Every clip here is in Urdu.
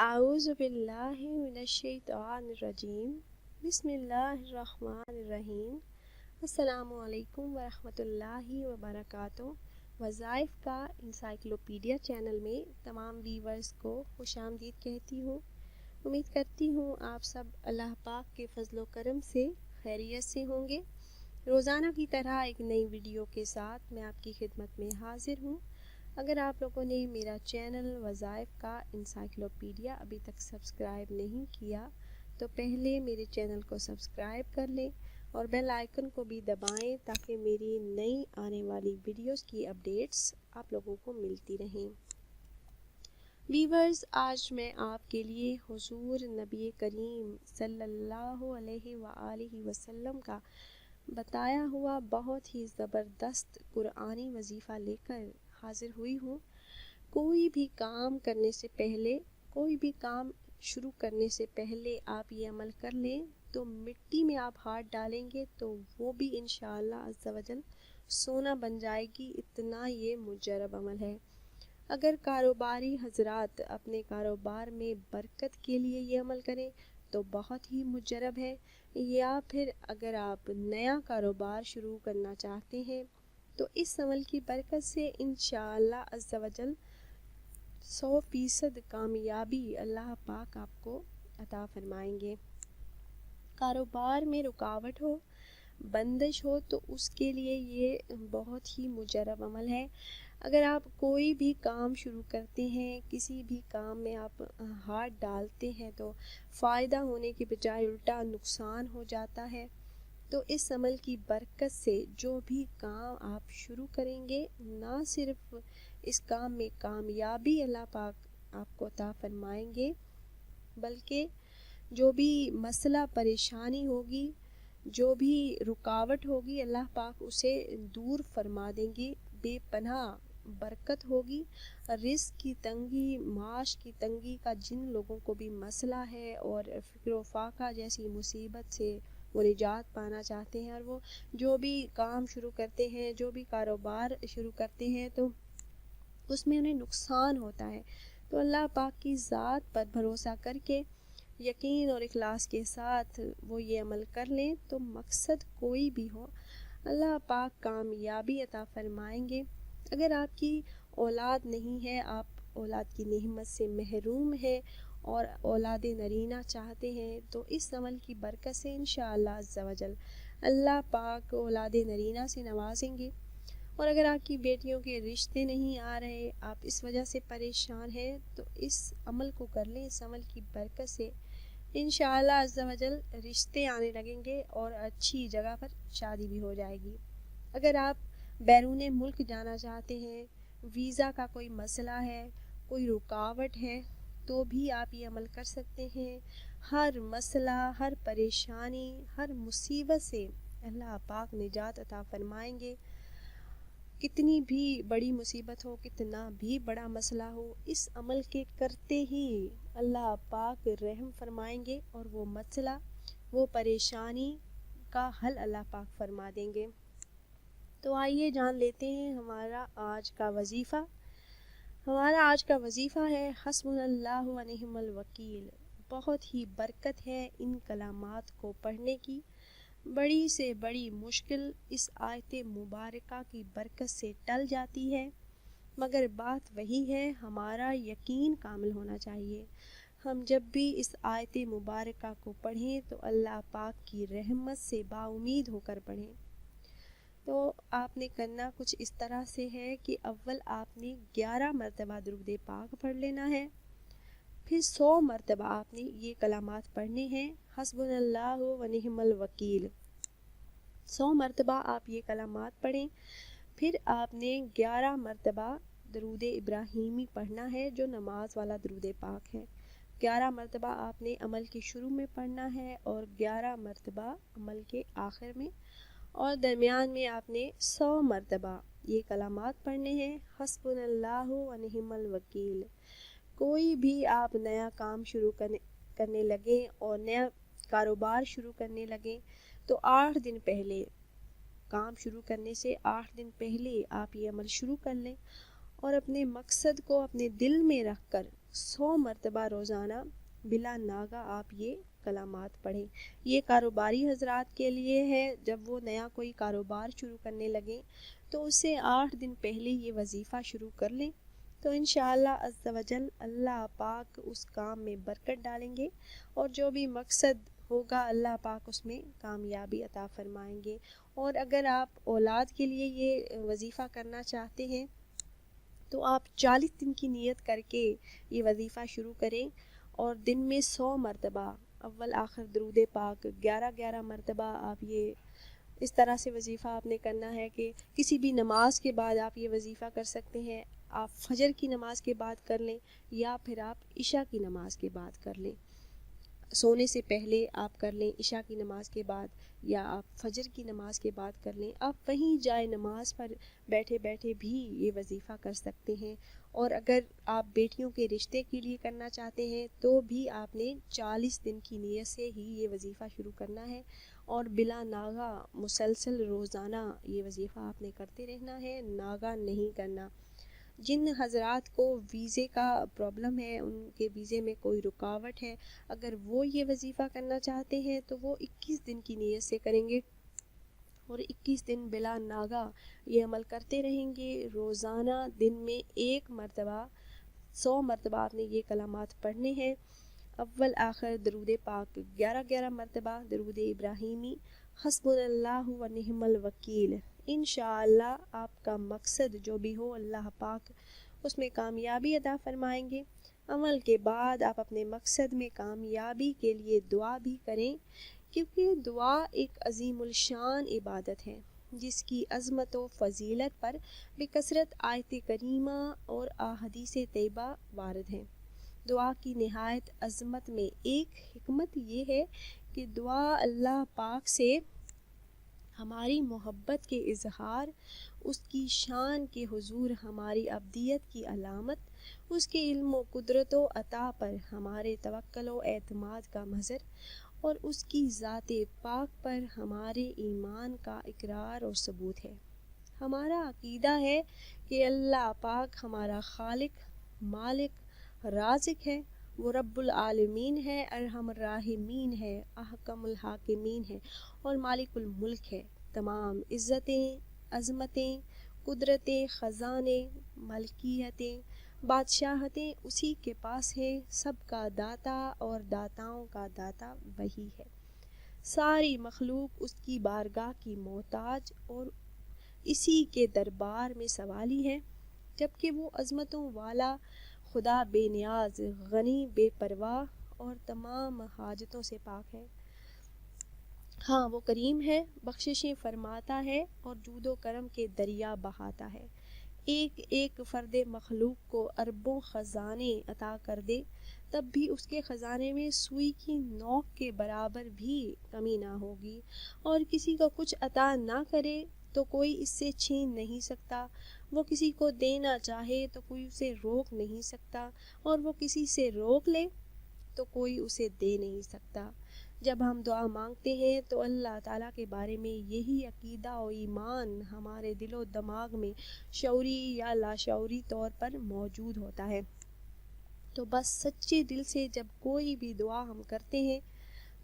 اعوذ باللہ من الشیطان الرجیم بسم اللہ الرحمن الرحیم۔ السلام علیکم ورحمۃ اللہ وبرکاتہ۔ وظائف کا انسائکلوپیڈیا چینل میں تمام ویورز کو خوش آمدید کہتی ہوں۔ امید کرتی ہوں آپ سب اللہ پاک کے فضل و کرم سے خیریت سے ہوں گے۔ روزانہ کی طرح ایک نئی ویڈیو کے ساتھ میں آپ کی خدمت میں حاضر ہوں۔ اگر آپ لوگوں نے میرا چینل وظائف کا انسائکلوپیڈیا ابھی تک سبسکرائب نہیں کیا تو پہلے میرے چینل کو سبسکرائب کر لیں اور بیل آئیکن کو بھی دبائیں تاکہ میری نئی آنے والی ویڈیوز کی اپڈیٹس آپ لوگوں کو ملتی رہیں۔ ویورز، آج میں آپ کے لیے حضور نبی کریم صلی اللہ علیہ وآلہ وسلم کا بتایا ہوا بہت ہی زبردست قرآنی وظیفہ لے کر حاضر ہوئی ہوں۔ کوئی بھی کام کرنے سے پہلے، کوئی بھی کام شروع کرنے سے پہلے آپ یہ عمل کر لیں تو مٹی میں آپ ہاتھ ڈالیں گے تو وہ بھی انشاءاللہ عز و جل سونا بن جائے گی، اتنا یہ مجرب عمل ہے۔ اگر کاروباری حضرات اپنے کاروبار میں برکت کے لیے یہ عمل کریں تو بہت ہی مجرب ہے، یا پھر اگر آپ نیا کاروبار شروع کرنا چاہتے ہیں تو اس عمل کی برکت سے انشاءاللہ عز و جل 100% کامیابی اللہ پاک آپ کو عطا فرمائیں گے۔ کاروبار میں رکاوٹ ہو، بندش ہو تو اس کے لیے یہ بہت ہی مجرب عمل ہے۔ اگر آپ کوئی بھی کام شروع کرتے ہیں، کسی بھی کام میں آپ ہاتھ ڈالتے ہیں تو فائدہ ہونے کے بجائے الٹا نقصان ہو جاتا ہے، تو اس عمل کی برکت سے جو بھی کام آپ شروع کریں گے نہ صرف اس کام میں کامیابی اللہ پاک آپ کو عطا فرمائیں گے، بلکہ جو بھی مسئلہ پریشانی ہوگی، جو بھی رکاوٹ ہوگی، اللہ پاک اسے دور فرما دیں گے۔ بے پناہ برکت ہوگی۔ رزق کی تنگی، معاش کی تنگی کا جن لوگوں کو بھی مسئلہ ہے اور فقر و فاقہ جیسی مصیبت سے وہ نجات پانا چاہتے ہیں، اور وہ جو بھی کام شروع کرتے ہیں، جو بھی کاروبار شروع کرتے ہیں تو اس میں انہیں نقصان ہوتا ہے، تو اللہ پاک کی ذات پر بھروسہ کر کے یقین اور اخلاص کے ساتھ وہ یہ عمل کر لیں تو مقصد کوئی بھی ہو اللہ پاک کامیابی عطا فرمائیں گے۔ اگر آپ کی اولاد نہیں ہے، آپ اولاد کی نعمت سے محروم ہے اور اولاد نرینہ چاہتے ہیں تو اس عمل کی برکت سے انشاءاللہ عز و جل اللہ پاک اولاد نرینہ سے نوازیں گے۔ اور اگر آپ کی بیٹیوں کے رشتے نہیں آ رہے، آپ اس وجہ سے پریشان ہیں تو اس عمل کو کر لیں۔ اس عمل کی برکت سے انشاءاللہ عز و جل رشتے آنے لگیں گے اور اچھی جگہ پر شادی بھی ہو جائے گی۔ اگر آپ بیرون ملک جانا چاہتے ہیں، ویزا کا کوئی مسئلہ ہے، کوئی رکاوٹ ہے تو بھی آپ یہ عمل کر سکتے ہیں۔ ہر مسئلہ، ہر پریشانی، ہر مصیبت سے اللہ پاک نجات عطا فرمائیں گے۔ کتنی بھی بڑی مصیبت ہو، کتنا بھی بڑا مسئلہ ہو، اس عمل کے کرتے ہی اللہ پاک رحم فرمائیں گے اور وہ مسئلہ، وہ پریشانی کا حل اللہ پاک فرما دیں گے۔ تو آئیے جان لیتے ہیں ہمارا آج کا وظیفہ۔ ہمارا آج کا وظیفہ ہے حسبنا اللہ و نعم الوکیل۔ بہت ہی برکت ہے ان کلمات کو پڑھنے کی۔ بڑی سے بڑی مشکل اس آیت مبارکہ کی برکت سے ٹل جاتی ہے، مگر بات وہی ہے، ہمارا یقین کامل ہونا چاہیے۔ ہم جب بھی اس آیت مبارکہ کو پڑھیں تو اللہ پاک کی رحمت سے باامید ہو کر پڑھیں۔ تو آپ نے کرنا کچھ اس طرح سے ہے کہ اول آپ نے 11 مرتبہ درود پاک پڑھ لینا ہے، پھر 100 مرتبہ آپ نے یہ کلمات پڑھنے ہیں، حسبنا اللہ و نعم الوکیل۔ 100 مرتبہ آپ یہ کلمات پڑھیں، پھر آپ نے 11 مرتبہ درود ابراہیمی پڑھنا ہے جو نماز والا درود پاک ہے۔ 11 مرتبہ آپ نے عمل کے شروع میں پڑھنا ہے اور 11 مرتبہ عمل کے آخر میں، اور درمیان میں آپ نے 100 مرتبہ یہ کلمات پڑھنے ہیں، حسبنا اللہ و نعم الوکیل۔ کوئی بھی آپ نیا کام شروع کرنے لگیں اور نیا کاروبار شروع کرنے لگیں تو 8 دن پہلے، کام شروع کرنے سے 8 دن پہلے آپ یہ عمل شروع کر لیں اور اپنے مقصد کو اپنے دل میں رکھ کر 100 مرتبہ روزانہ بلا ناغہ آپ یہ کلمات پڑھیں۔ یہ کاروباری حضرات کے لیے ہے، جب وہ نیا کوئی کاروبار شروع کرنے لگیں تو اس سے 8 دن پہلے یہ وظیفہ شروع کر لیں، تو انشاءاللہ عز و جل اللہ پاک اس کام میں برکت ڈالیں گے، اور جو بھی مقصد ہوگا اللہ پاک اس میں کامیابی عطا فرمائیں گے۔ اور اگر آپ اولاد کے لیے یہ وظیفہ کرنا چاہتے ہیں تو آپ 40 دن کی نیت کر کے یہ وظیفہ شروع کریں، اور دن میں 100 مرتبہ اول آخر درود پاک 11 مرتبہ آپ یہ اس طرح سے وظیفہ آپ نے کرنا ہے کہ کسی بھی نماز کے بعد آپ یہ وظیفہ کر سکتے ہیں۔ آپ فجر کی نماز کے بعد کر لیں یا پھر آپ عشاء کی نماز کے بعد کر لیں، سونے سے پہلے آپ کر لیں عشاء کی نماز کے بعد، یا آپ فجر کی نماز کے بعد کر لیں۔ آپ وہیں جائے نماز پر بیٹھے بیٹھے بھی یہ وظیفہ کر سکتے ہیں۔ اور اگر آپ بیٹیوں کے رشتے کے لیے کرنا چاہتے ہیں تو بھی آپ نے 40 دن کی نیت سے ہی یہ وظیفہ شروع کرنا ہے، اور بلا ناغہ مسلسل روزانہ یہ وظیفہ آپ نے کرتے رہنا ہے، ناغہ نہیں کرنا۔ جن حضرات کو ویزے کا پرابلم ہے، ان کے ویزے میں کوئی رکاوٹ ہے، اگر وہ یہ وظیفہ کرنا چاہتے ہیں تو وہ 21 دن کی نیت سے کریں گے، اور 21 دن بلا ناغہ یہ عمل کرتے رہیں گے۔ روزانہ دن میں 1 مرتبہ 100 مرتبہ آپ نے یہ کلمات پڑھنے ہیں۔ اول آخر درود پاک 11 مرتبہ، درود ابراہیمی حسبنا اللہ و نعم الوکیل۔ انشاءاللہ آپ کا مقصد جو بھی ہو اللہ پاک اس میں کامیابی عطا فرمائیں گے۔ عمل کے بعد آپ اپنے مقصد میں کامیابی کے لیے دعا بھی کریں، کیونکہ دعا ایک عظیم الشان عبادت ہے جس کی عظمت و فضیلت پر بکثرت آیت کریمہ اور احادیث طیبہ وارد ہیں۔ دعا کی نہایت عظمت میں ایک حکمت یہ ہے کہ دعا اللہ پاک سے ہماری محبت کے اظہار، اس کی شان کے حضور ہماری عبدیت کی علامت، اس کے علم و قدرت و عطا پر ہمارے توکل و اعتماد کا مظہر، اور اس کی ذات پاک پر ہمارے ایمان کا اقرار اور ثبوت ہے۔ ہمارا عقیدہ ہے کہ اللہ پاک ہمارا خالق، مالک، رازق ہے، وہ رب العالمین ہے، ارحم الراحمین ہے، احکم الحاکمین ہے، اور مالک الملک ہے۔ تمام عزتیں، عظمتیں، قدرتیں، خزانے، ملکیتیں، بادشاہتیں اسی کے پاس ہیں۔ سب کا داتا اور داتاؤں کا داتا وہی ہے۔ ساری مخلوق اس کی بارگاہ کی محتاج اور اسی کے دربار میں سوالی ہے، جبکہ وہ عظمتوں والا خدا بے نیاز، غنی، بے پرواہ اور تمام حاجتوں سے پاک ہے۔ ہاں وہ کریم ہے، بخششیں فرماتا ہے اور جود و کرم کے دریا بہاتا ہے۔ ایک ایک فرد مخلوق کو اربوں خزانے عطا کر دے تب بھی اس کے خزانے میں سوئی کی نوک کے برابر بھی کمی نہ ہوگی، اور کسی کو کچھ عطا نہ کرے تو کوئی اس سے چھین نہیں سکتا، وہ کسی کو دینا چاہے تو کوئی اسے روک نہیں سکتا، اور وہ کسی سے روک لے تو کوئی اسے دے نہیں سکتا۔ جب ہم دعا مانگتے ہیں تو اللہ تعالیٰ کے بارے میں یہی عقیدہ و ایمان ہمارے دل و دماغ میں شعوری یا لاشعوری طور پر موجود ہوتا ہے، تو بس سچے دل سے جب کوئی بھی دعا ہم کرتے ہیں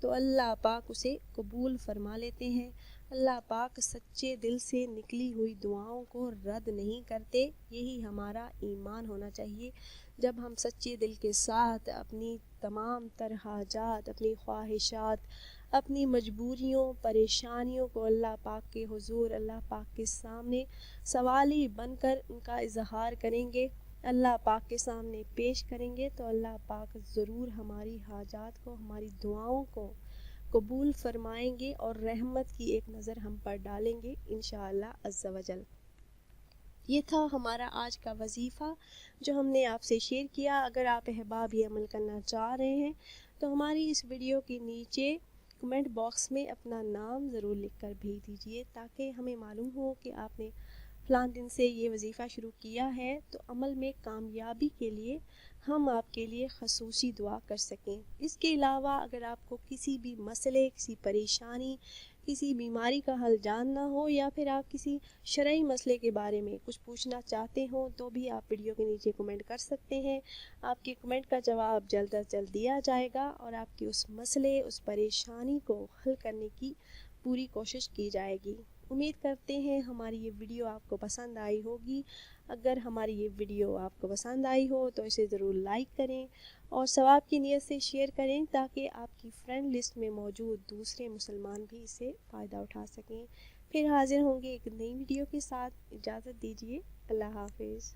تو اللہ پاک اسے قبول فرما لیتے ہیں۔ اللہ پاک سچے دل سے نکلی ہوئی دعاؤں کو رد نہیں کرتے، یہی ہمارا ایمان ہونا چاہیے۔ جب ہم سچے دل کے ساتھ اپنی تمام تر حاجات، اپنی خواہشات، اپنی مجبوریوں، پریشانیوں کو اللہ پاک کے حضور، اللہ پاک کے سامنے سوالی بن کر ان کا اظہار کریں گے، اللہ پاک کے سامنے پیش کریں گے، تو اللہ پاک ضرور ہماری حاجات کو، ہماری دعاؤں کو قبول فرمائیں گے اور رحمت کی ایک نظر ہم پر ڈالیں گے انشاءاللہ عز و جل۔ یہ تھا ہمارا آج کا وظیفہ جو ہم نے آپ سے شیئر کیا۔ اگر آپ احباب یہ عمل کرنا چاہ رہے ہیں تو ہماری اس ویڈیو کے نیچے کمنٹ باکس میں اپنا نام ضرور لکھ کر بھیج دیجئے، تاکہ ہمیں معلوم ہو کہ آپ نے فلاں دن سے یہ وظیفہ شروع کیا ہے، تو عمل میں کامیابی کے لیے ہم آپ کے لیے خصوصی دعا کر سکیں۔ اس کے علاوہ اگر آپ کو کسی بھی مسئلے، کسی پریشانی، کسی بیماری کا حل جاننا ہو یا پھر آپ کسی شرعی مسئلے کے بارے میں کچھ پوچھنا چاہتے ہوں تو بھی آپ ویڈیو کے نیچے کمنٹ کر سکتے ہیں۔ آپ کے کمنٹ کا جواب جلد از جلد دیا جائے گا اور آپ کی اس مسئلے، اس پریشانی کو حل کرنے کی پوری کوشش کی جائے گی۔ امید کرتے ہیں ہماری یہ ویڈیو آپ کو پسند آئی ہوگی۔ اگر ہماری یہ ویڈیو آپ کو پسند آئی ہو تو اسے ضرور لائک کریں اور ثواب کی نیت سے شیئر کریں تاکہ آپ کی فرینڈ لسٹ میں موجود دوسرے مسلمان بھی اسے فائدہ اٹھا سکیں۔ پھر حاضر ہوں گے ایک نئی ویڈیو کے ساتھ۔ اجازت دیجیے، اللہ حافظ۔